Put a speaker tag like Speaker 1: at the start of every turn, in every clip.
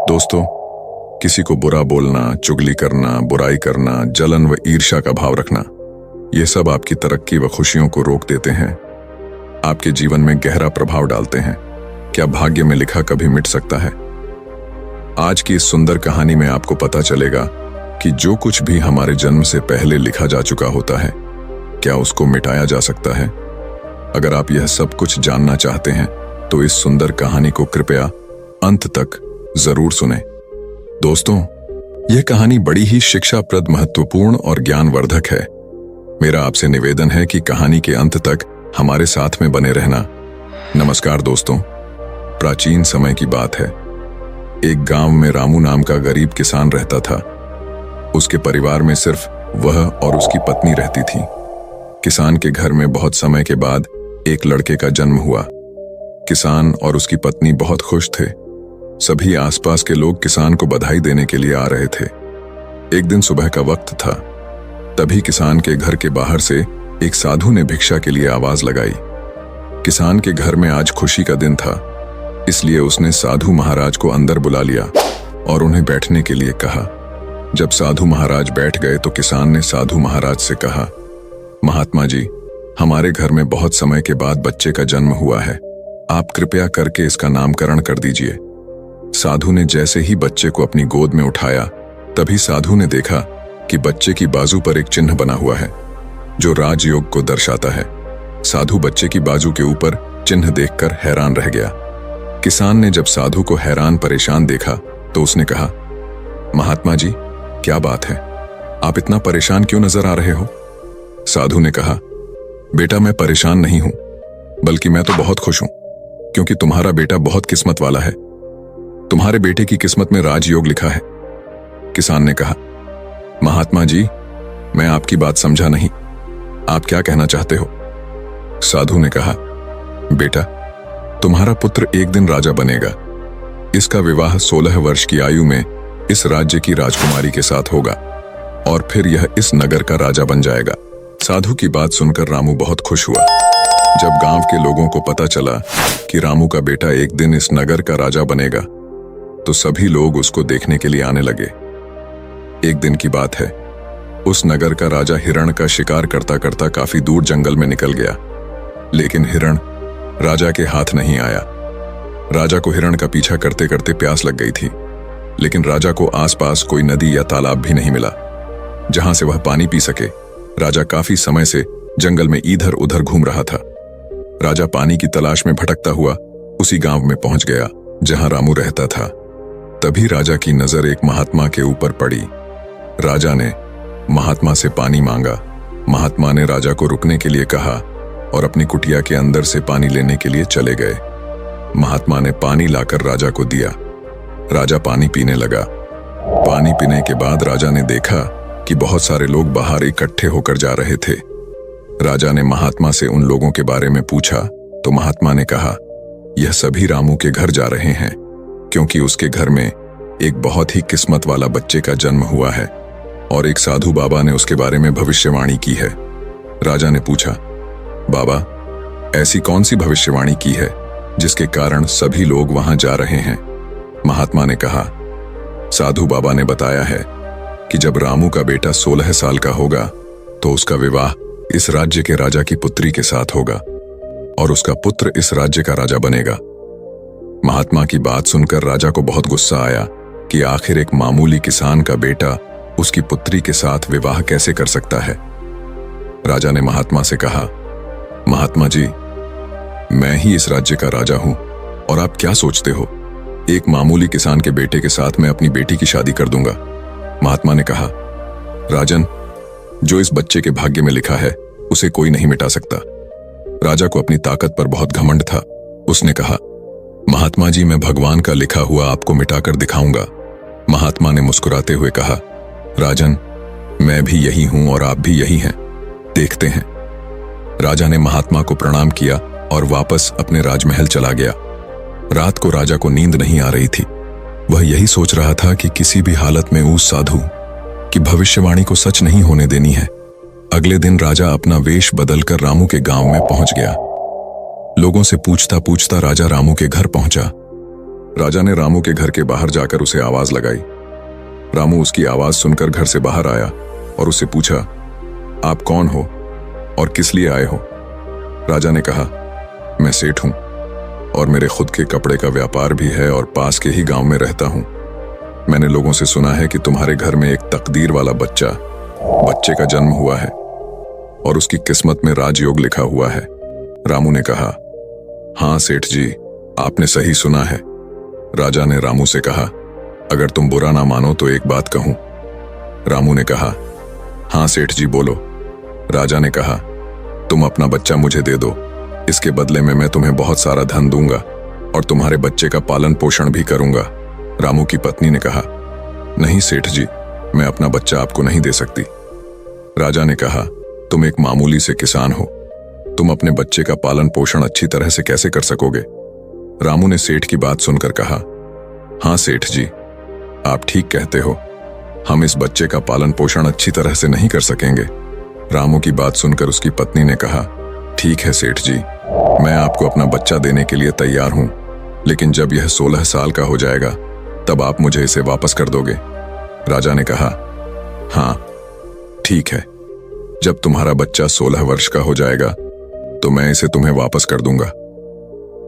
Speaker 1: दोस्तों, किसी को बुरा बोलना, चुगली करना, बुराई करना, जलन व ईर्ष्या का भाव रखना, ये सब आपकी तरक्की व खुशियों को रोक देते हैं, आपके जीवन में गहरा प्रभाव डालते हैं। क्या भाग्य में लिखा कभी मिट सकता है? आज की इस सुंदर कहानी में आपको पता चलेगा कि जो कुछ भी हमारे जन्म से पहले लिखा जा चुका होता है, क्या उसको मिटाया जा सकता है? अगर आप यह सब कुछ जानना चाहते हैं तो इस सुंदर कहानी को कृपया अंत तक जरूर सुनें। दोस्तों, यह कहानी बड़ी ही शिक्षाप्रद, महत्वपूर्ण और ज्ञानवर्धक है। मेरा आपसे निवेदन है कि कहानी के अंत तक हमारे साथ में बने रहना। नमस्कार दोस्तों, प्राचीन समय की बात है। एक गांव में रामू नाम का गरीब किसान रहता था। उसके परिवार में सिर्फ वह और उसकी पत्नी रहती थी। किसान के घर में बहुत समय के बाद एक लड़के का जन्म हुआ। किसान और उसकी पत्नी बहुत खुश थे। सभी आसपास के लोग किसान को बधाई देने के लिए आ रहे थे। एक दिन सुबह का वक्त था। तभी किसान के घर के बाहर से एक साधु ने भिक्षा के लिए आवाज लगाई। किसान के घर में आज खुशी का दिन था, इसलिए उसने साधु महाराज को अंदर बुला लिया और उन्हें बैठने के लिए कहा। जब साधु महाराज बैठ गए तो किसान ने साधु महाराज से कहा, महात्मा जी, हमारे घर में बहुत समय के बाद बच्चे का जन्म हुआ है। आप कृपया करके इसका नामकरण कर दीजिए। साधु ने जैसे ही बच्चे को अपनी गोद में उठाया, तभी साधु ने देखा कि बच्चे की बाजू पर एक चिन्ह बना हुआ है जो राजयोग को दर्शाता है। साधु बच्चे की बाजू के ऊपर चिन्ह देखकर हैरान रह गया। किसान ने जब साधु को हैरान परेशान देखा तो उसने कहा, महात्मा जी, क्या बात है? आप इतना परेशान क्यों नजर आ रहे हो? साधु ने कहा, बेटा, मैं परेशान नहीं हूं, बल्कि मैं तो बहुत खुश हूं, क्योंकि तुम्हारा बेटा बहुत किस्मत वाला है। तुम्हारे बेटे की किस्मत में राजयोग लिखा है। किसान ने कहा, महात्मा जी, मैं आपकी बात समझा नहीं। आप क्या कहना चाहते हो? साधु ने कहा, बेटा, तुम्हारा पुत्र एक दिन राजा बनेगा। इसका विवाह 16 वर्ष की आयु में इस राज्य की राजकुमारी के साथ होगा और फिर यह इस नगर का राजा बन जाएगा। साधु की बात सुनकर रामू बहुत खुश हुआ। जब गांव के लोगों को पता चला कि रामू का बेटा एक दिन इस नगर का राजा बनेगा, तो सभी लोग उसको देखने के लिए आने लगे। एक दिन की बात है, उस नगर का राजा हिरण का शिकार करता करता काफी दूर जंगल में निकल गया, लेकिन हिरण राजा के हाथ नहीं आया। राजा को हिरण का पीछा करते करते प्यास लग गई थी, लेकिन राजा को आसपास कोई नदी या तालाब भी नहीं मिला जहां से वह पानी पी सके। राजा काफी समय से जंगल में इधर उधर घूम रहा था। राजा पानी की तलाश में भटकता हुआ उसी गांव में पहुंच गया जहां रामू रहता था। तभी राजा की नजर एक महात्मा के ऊपर पड़ी। राजा ने महात्मा से पानी मांगा। महात्मा ने राजा को रुकने के लिए कहा और अपनी कुटिया के अंदर से पानी लेने के लिए चले गए। महात्मा ने पानी लाकर राजा को दिया। राजा पानी पीने लगा। पानी पीने के बाद राजा ने देखा कि बहुत सारे लोग बाहर इकट्ठे होकर जा रहे थे। राजा ने महात्मा से उन लोगों के बारे में पूछा तो महात्मा ने कहा, यह सभी रामू के घर जा रहे हैं, क्योंकि उसके घर में एक बहुत ही किस्मत वाला बच्चे का जन्म हुआ है और एक साधु बाबा ने उसके बारे में भविष्यवाणी की है। राजा ने पूछा, बाबा, ऐसी कौन सी भविष्यवाणी की है जिसके कारण सभी लोग वहां जा रहे हैं? महात्मा ने कहा, साधु बाबा ने बताया है कि जब रामू का बेटा 16 साल का होगा तो उसका विवाह इस राज्य के राजा की पुत्री के साथ होगा और उसका पुत्र इस राज्य का राजा बनेगा। महात्मा की बात सुनकर राजा को बहुत गुस्सा आया कि आखिर एक मामूली किसान का बेटा उसकी पुत्री के साथ विवाह कैसे कर सकता है। राजा ने महात्मा से कहा, महात्मा जी, मैं ही इस राज्य का राजा हूं और आप क्या सोचते हो, एक मामूली किसान के बेटे के साथ मैं अपनी बेटी की शादी कर दूंगा? महात्मा ने कहा, राजन, जो इस बच्चे के भाग्य में लिखा है उसे कोई नहीं मिटा सकता। राजा को अपनी ताकत पर बहुत घमंड था। उसने कहा, महात्मा जी, मैं भगवान का लिखा हुआ आपको मिटाकर दिखाऊंगा। महात्मा ने मुस्कुराते हुए कहा, राजन, मैं भी यही हूं और आप भी यही हैं, देखते हैं। राजा ने महात्मा को प्रणाम किया और वापस अपने राजमहल चला गया। रात को राजा को नींद नहीं आ रही थी। वह यही सोच रहा था कि किसी भी हालत में उस साधु की भविष्यवाणी को सच नहीं होने देनी है। अगले दिन राजा अपना वेश बदलकर रामू के गांव में पहुंच गया। लोगों से पूछता पूछता राजा रामू के घर पहुंचा। राजा ने रामू के घर के बाहर जाकर उसे आवाज लगाई। रामू उसकी आवाज सुनकर घर से बाहर आया और उससे पूछा, आप कौन हो और किस लिए आए हो? राजा ने कहा, मैं सेठ हूं और मेरे खुद के कपड़े का व्यापार भी है और पास के ही गांव में रहता हूं। मैंने लोगों से सुना है कि तुम्हारे घर में एक तकदीर वाला बच्चे का जन्म हुआ है और उसकी किस्मत में राजयोग लिखा हुआ है। रामू ने कहा, हाँ सेठ जी, आपने सही सुना है। राजा ने रामू से कहा, अगर तुम बुरा ना मानो तो एक बात कहूं। रामू ने कहा, हाँ सेठ जी बोलो। राजा ने कहा, तुम अपना बच्चा मुझे दे दो, इसके बदले में मैं तुम्हें बहुत सारा धन दूंगा और तुम्हारे बच्चे का पालन पोषण भी करूंगा। रामू की पत्नी ने कहा, नहीं सेठ जी, मैं अपना बच्चा आपको नहीं दे सकती। राजा ने कहा, तुम एक मामूली से किसान हो, तुम अपने बच्चे का पालन पोषण अच्छी तरह से कैसे कर सकोगे? रामू ने सेठ की बात सुनकर कहा, हाँ सेठ जी, आप ठीक कहते हो, हम इस बच्चे का पालन पोषण अच्छी तरह से नहीं कर सकेंगे। रामू की बात सुनकर उसकी पत्नी ने कहा, ठीक है सेठ जी, मैं आपको अपना बच्चा देने के लिए तैयार हूं, लेकिन जब यह 16 साल का हो जाएगा तब आप मुझे इसे वापस कर दोगे। राजा ने कहा, हाँ ठीक है, जब तुम्हारा बच्चा 16 वर्ष का हो जाएगा तो मैं इसे तुम्हें वापस कर दूंगा।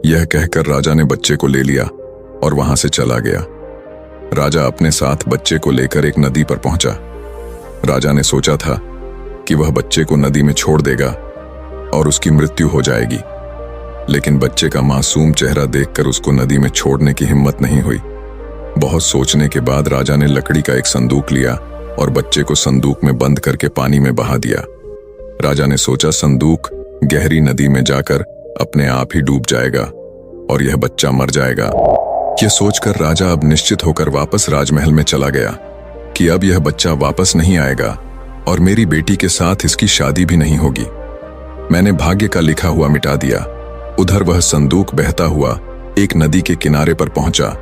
Speaker 1: यह कहकर राजा ने बच्चे को ले लिया और वहां से चला गया। राजा अपने साथ बच्चे को लेकर एक नदी पर पहुंचा। राजा ने सोचा था कि वह बच्चे को नदी में छोड़ देगा और उसकी मृत्यु हो जाएगी, लेकिन बच्चे का मासूम चेहरा देखकर उसको नदी में छोड़ने की हिम्मत नहीं हुई। बहुत सोचने के बाद राजा ने लकड़ी का एक संदूक लिया और बच्चे को संदूक में बंद करके पानी में बहा दिया। राजा ने सोचा संदूक गहरी नदी में जाकर अपने आप ही डूब जाएगा और यह बच्चा मर जाएगा। यह सोचकर राजा अब निश्चित होकर वापस राजमहल में चला गया कि अब यह बच्चा वापस नहीं आएगा और मेरी बेटी के साथ इसकी शादी भी नहीं होगी। मैंने भाग्य का लिखा हुआ मिटा दिया। उधर वह संदूक बहता हुआ एक नदी के किनारे पर पहुंचा,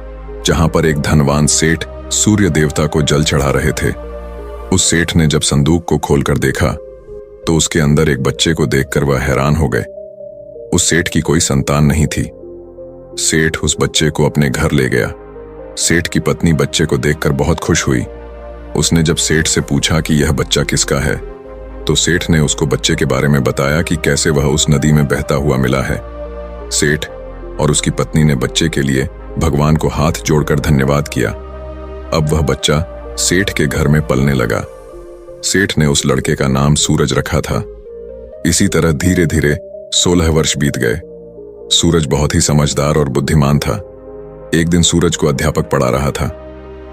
Speaker 1: जहां पर एक धनवान सेठ सूर्य देवता को जल चढ़ा रहे थे। उस सेठ ने जब संदूक को खोलकर देखा तो उसके अंदर एक बच्चे को देखकर वह हैरान हो गए। उस सेठ की कोई संतान नहीं थी। सेठ उस बच्चे को अपने घर ले गया। सेठ की पत्नी बच्चे को देखकर बहुत खुश हुई। उसने जब सेठ से पूछा कि यह बच्चा किसका है, तो सेठ ने उसको बच्चे के बारे में बताया कि कैसे वह उस नदी में बहता हुआ मिला है। सेठ और उसकी पत्नी ने बच्चे के लिए भगवान को हाथ जोड़कर धन्यवाद किया। अब वह बच्चा सेठ के घर में पलने लगा। सेठ ने उस लड़के का नाम सूरज रखा था। इसी तरह धीरे धीरे 16 वर्ष बीत गए। सूरज बहुत ही समझदार और बुद्धिमान था। एक दिन सूरज को अध्यापक पढ़ा रहा था।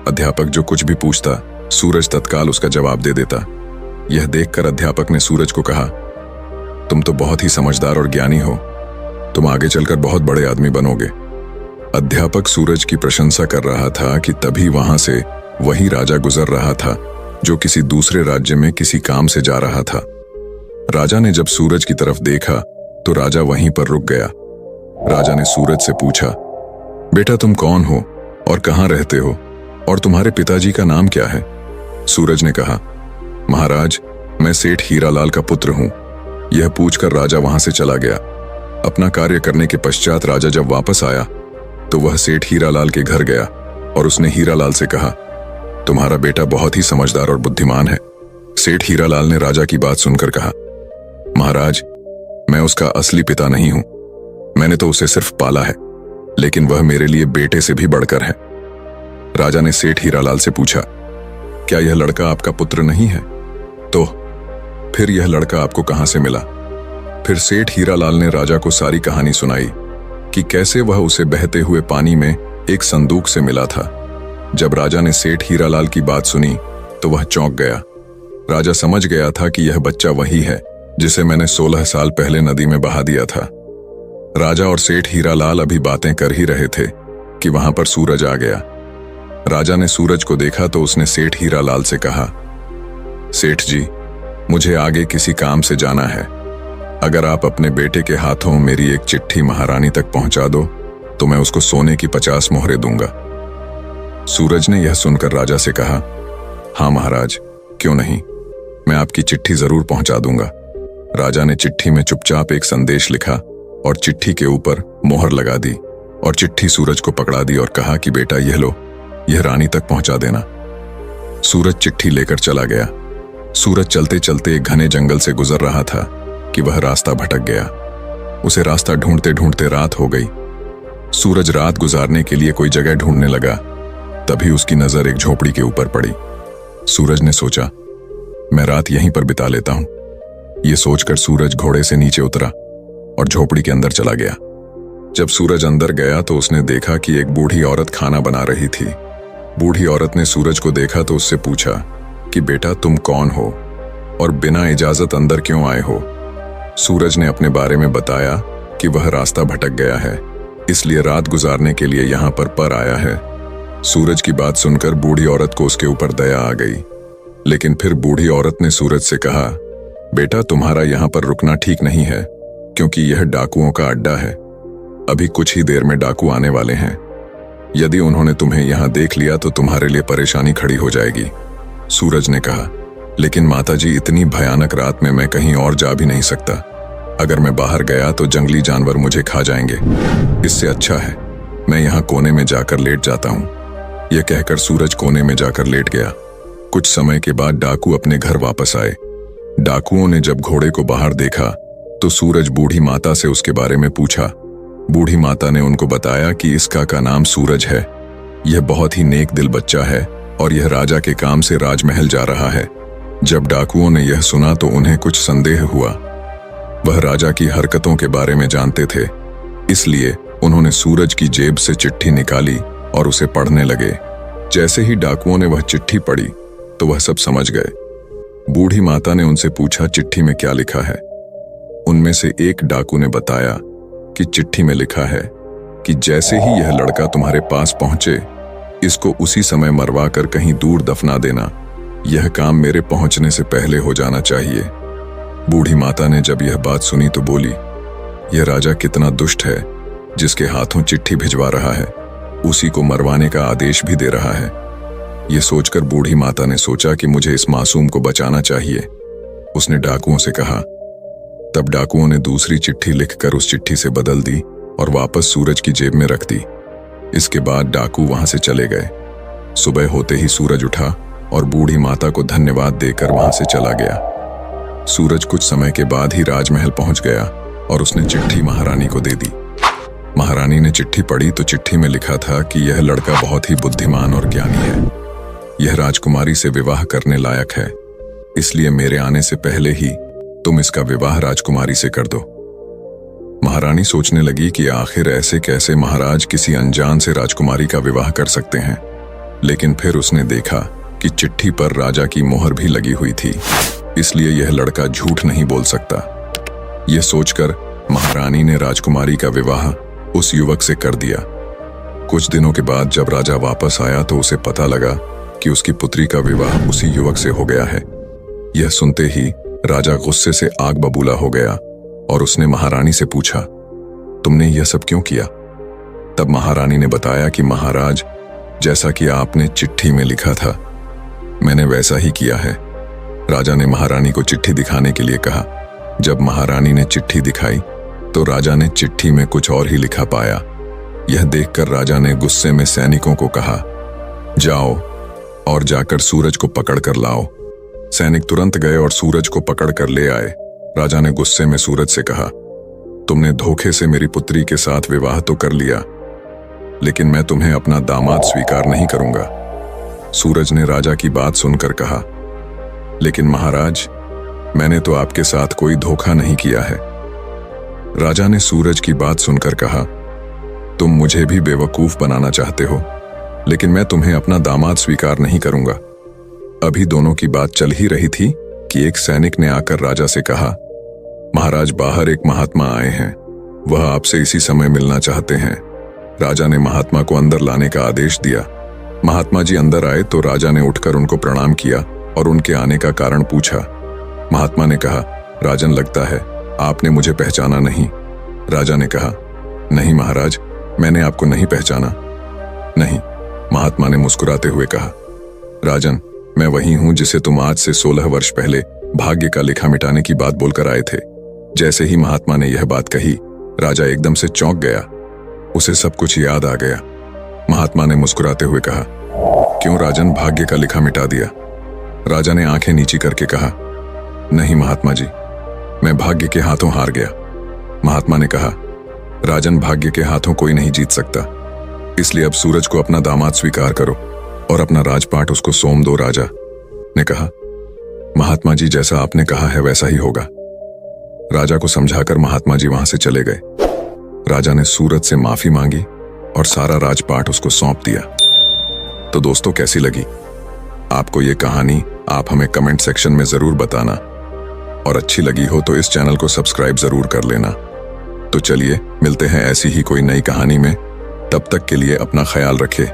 Speaker 1: अध्यापक जो कुछ भी पूछता, सूरज तत्काल उसका जवाब दे देता। यह देखकर अध्यापक ने सूरज को कहा, तुम तो बहुत ही समझदार और ज्ञानी हो, तुम आगे चलकर बहुत बड़े आदमी बनोगे। अध्यापक सूरज की प्रशंसा कर रहा था कि तभी वहां से वही राजा गुजर रहा था जो किसी दूसरे राज्य में किसी काम से जा रहा था। राजा ने जब सूरज की तरफ देखा तो राजा वहीं पर रुक गया। राजा ने सूरज से पूछा, बेटा तुम कौन हो और कहां रहते हो और तुम्हारे पिताजी का नाम क्या है? सूरज ने कहा, महाराज मैं सेठ हीरालाल का पुत्र हूं। यह पूछकर राजा वहां से चला गया। अपना कार्य करने के पश्चात राजा जब वापस आया तो वह सेठ हीरालाल के घर गया और उसने हीरालाल से कहा, तुम्हारा बेटा बहुत ही समझदार और बुद्धिमान है। सेठ हीरालाल ने राजा की बात सुनकर कहा, महाराज मैं उसका असली पिता नहीं हूं, मैंने तो उसे सिर्फ पाला है, लेकिन वह मेरे लिए बेटे से भी बढ़कर है। राजा ने सेठ हीरालाल से पूछा, क्या यह लड़का आपका पुत्र नहीं है? तो फिर यह लड़का आपको कहां से मिला? फिर सेठ हीरालाल ने राजा को सारी कहानी सुनाई कि कैसे वह उसे बहते हुए पानी में एक संदूक से मिला था। जब राजा ने सेठ हीरालाल की बात सुनी तो वह चौंक गया। राजा समझ गया था कि यह बच्चा वही है जिसे मैंने 16 साल पहले नदी में बहा दिया था। राजा और सेठ हीरालाल अभी बातें कर ही रहे थे कि वहां पर सूरज आ गया। राजा ने सूरज को देखा तो उसने सेठ हीरालाल से कहा, सेठ जी मुझे आगे किसी काम से जाना है, अगर आप अपने बेटे के हाथों मेरी एक चिट्ठी महारानी तक पहुंचा दो तो मैं उसको सोने की 50 मोहरें दूंगा। सूरज ने यह सुनकर राजा से कहा, हाँ महाराज क्यों नहीं, मैं आपकी चिट्ठी जरूर पहुंचा दूंगा। राजा ने चिट्ठी में चुपचाप एक संदेश लिखा और चिट्ठी के ऊपर मोहर लगा दी। और चिट्ठी सूरज को पकड़ा दी और कहा कि बेटा यह लो, यह रानी तक पहुंचा देना। सूरज चिट्ठी लेकर चला गया। सूरज चलते चलते एक घने जंगल से गुजर रहा था कि वह रास्ता भटक गया। उसे रास्ता ढूंढते ढूंढते रात हो गई। सूरज रात गुजारने के लिए कोई जगह ढूंढने लगा। तभी उसकी नजर एक झोपड़ी के ऊपर पड़ी। सूरज ने सोचा, मैं रात यहीं पर बिता लेता हूं। यह सोचकर सूरज घोड़े से नीचे उतरा और झोपड़ी के अंदर चला गया। जब सूरज अंदर गया तो उसने देखा कि एक बूढ़ी औरत खाना बना रही थी। बूढ़ी औरत ने सूरज को देखा तो उससे पूछा कि बेटा तुम कौन हो और बिना इजाजत अंदर क्यों आए हो। सूरज ने अपने बारे में बताया कि वह रास्ता भटक गया है, इसलिए रात गुजारने के लिए यहाँ पर आया है। सूरज की बात सुनकर बूढ़ी औरत को उसके ऊपर दया आ गई, लेकिन फिर बूढ़ी औरत ने सूरज से कहा, बेटा तुम्हारा यहाँ पर रुकना ठीक नहीं है, क्योंकि यह डाकुओं का अड्डा है। अभी कुछ ही देर में डाकू आने वाले हैं। यदि उन्होंने तुम्हें यहाँ देख लिया तो तुम्हारे लिए परेशानी खड़ी हो जाएगी। सूरज ने कहा, लेकिन माताजी इतनी भयानक रात में मैं कहीं और जा भी नहीं सकता। अगर मैं बाहर गया तो जंगली जानवर मुझे खा जाएंगे। इससे अच्छा है मैं यहाँ कोने में जाकर लेट जाता हूँ। यह कहकर सूरज कोने में जाकर लेट गया। कुछ समय के बाद डाकू अपने घर वापस आए। डाकुओं ने जब घोड़े को बाहर देखा तो सूरज बूढ़ी माता से उसके बारे में पूछा। बूढ़ी माता ने उनको बताया कि इसका का नाम सूरज है। यह बहुत ही नेक दिल बच्चा है और यह राजा के काम से राजमहल जा रहा है। जब डाकुओं ने यह सुना तो उन्हें कुछ संदेह हुआ। वह राजा की हरकतों के बारे में जानते थे, इसलिए उन्होंने सूरज की जेब से चिट्ठी निकाली और उसे पढ़ने लगे। जैसे ही डाकुओं ने वह चिट्ठी पढ़ी तो वह सब समझ गए। बूढ़ी माता ने उनसे पूछा, चिट्ठी में क्या लिखा है। उनमें से एक डाकू ने बताया कि चिट्ठी में लिखा है कि जैसे ही यह लड़का तुम्हारे पास पहुंचे, इसको उसी समय मरवा कर कहीं दूर दफना देना। यह काम मेरे पहुंचने से पहले हो जाना चाहिए। बूढ़ी माता ने जब यह बात सुनी तो बोली, यह राजा कितना दुष्ट है, जिसके हाथों चिट्ठी भिजवा रहा है, उसी को मरवाने का आदेश भी दे रहा है। यह सोचकर बूढ़ी माता ने सोचा कि मुझे इस मासूम को बचाना चाहिए। उसने डाकुओं से कहा। तब डाकुओं ने दूसरी चिट्ठी लिखकर उस चिट्ठी से बदल दी और वापस सूरज की जेब में रख दी। इसके बाद डाकू वहां से चले गए। सुबह होते ही सूरज उठा और बूढ़ी माता को धन्यवाद देकर वहां से चला गया। सूरज कुछ समय के बाद ही राजमहल पहुंच गया और उसने चिट्ठी महारानी को दे दी। महारानी ने चिट्ठी पढ़ी तो चिट्ठी में लिखा था कि यह लड़का बहुत ही बुद्धिमान और ज्ञानी है। यह राजकुमारी से विवाह करने लायक है, इसलिए मेरे आने से पहले ही तुम इसका विवाह राजकुमारी से कर दो। महारानी सोचने लगी कि आखिर ऐसे कैसे महाराज किसी अनजान से राजकुमारी का विवाह कर सकते हैं, लेकिन फिर उसने देखा कि चिट्ठी पर राजा की मोहर भी लगी हुई थी, इसलिए यह लड़का झूठ नहीं बोल सकता। यह सोचकर महारानी ने राजकुमारी का विवाह उस युवक से कर दिया। कुछ दिनों के बाद जब राजा वापस आया तो उसे पता लगा कि उसकी पुत्री का विवाह उसी युवक से हो गया है। यह सुनते ही राजा गुस्से से आग बबूला हो गया और उसने महारानी से पूछा, तुमने यह सब क्यों किया। तब महारानी ने बताया कि महाराज, जैसा कि आपने चिट्ठी में लिखा था, मैंने वैसा ही किया है। राजा ने महारानी को चिट्ठी दिखाने के लिए कहा। जब महारानी ने चिट्ठी दिखाई तो राजा ने चिट्ठी में कुछ और ही लिखा पाया। यह देखकर राजा ने गुस्से में सैनिकों को कहा, जाओ और जाकर सूरज को पकड़ कर लाओ। सैनिक तुरंत गए और सूरज को पकड़ कर ले आए। राजा ने गुस्से में सूरज से कहा, तुमने धोखे से मेरी पुत्री के साथ विवाह तो कर लिया, लेकिन मैं तुम्हें अपना दामाद स्वीकार नहीं करूंगा। सूरज ने राजा की बात सुनकर कहा, लेकिन महाराज, मैंने तो आपके साथ कोई धोखा नहीं किया है। राजा ने सूरज की बात सुनकर कहा, तुम मुझे भी बेवकूफ बनाना चाहते हो, लेकिन मैं तुम्हें अपना दामाद स्वीकार नहीं करूंगा। अभी दोनों की बात चल ही रही थी कि एक सैनिक ने आकर राजा से कहा, महाराज, बाहर एक महात्मा आए हैं, वह आपसे इसी समय मिलना चाहते हैं। राजा ने महात्मा को अंदर लाने का आदेश दिया। महात्मा जी अंदर आए तो राजा ने उठकर उनको प्रणाम किया और उनके आने का कारण पूछा। महात्मा ने कहा, राजन, लगता है आपने मुझे पहचाना नहीं। राजा ने कहा, नहीं महाराज, मैंने आपको नहीं पहचाना। नहीं, महात्मा ने मुस्कुराते हुए कहा, राजन, मैं वही हूं जिसे तुम आज से 16 वर्ष पहले भाग्य का लेखा मिटाने की बात बोलकर आए थे। जैसे ही महात्मा ने यह बात कही, राजा एकदम से चौंक गया। उसे सब कुछ याद आ गया। महात्मा ने मुस्कुराते हुए कहा, क्यों राजन, भाग्य का लिखा मिटा दिया? राजा ने आंखें नीची करके कहा, नहीं महात्मा जी, मैं भाग्य के हाथों हार गया। महात्मा ने कहा, राजन, भाग्य के हाथों कोई नहीं जीत सकता, इसलिए अब सूरज को अपना दामाद स्वीकार करो और अपना राजपाट उसको सौंप दो। राजा ने कहा, महात्मा जी, जैसा आपने कहा है वैसा ही होगा। राजा को समझाकर महात्मा जी वहां से चले गए। राजा ने सूरज से माफी मांगी और सारा राजपाट उसको सौंप दिया। तो दोस्तों, कैसी लगी आपको ये कहानी? आप हमें कमेंट सेक्शन में जरूर बताना, और अच्छी लगी हो तो इस चैनल को सब्सक्राइब जरूर कर लेना। तो चलिए मिलते हैं ऐसी ही कोई नई कहानी में। तब तक के लिए अपना ख्याल रखें।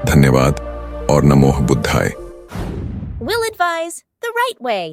Speaker 1: धन्यवाद और नमो बुद्धाय।
Speaker 2: We'll advise the right way.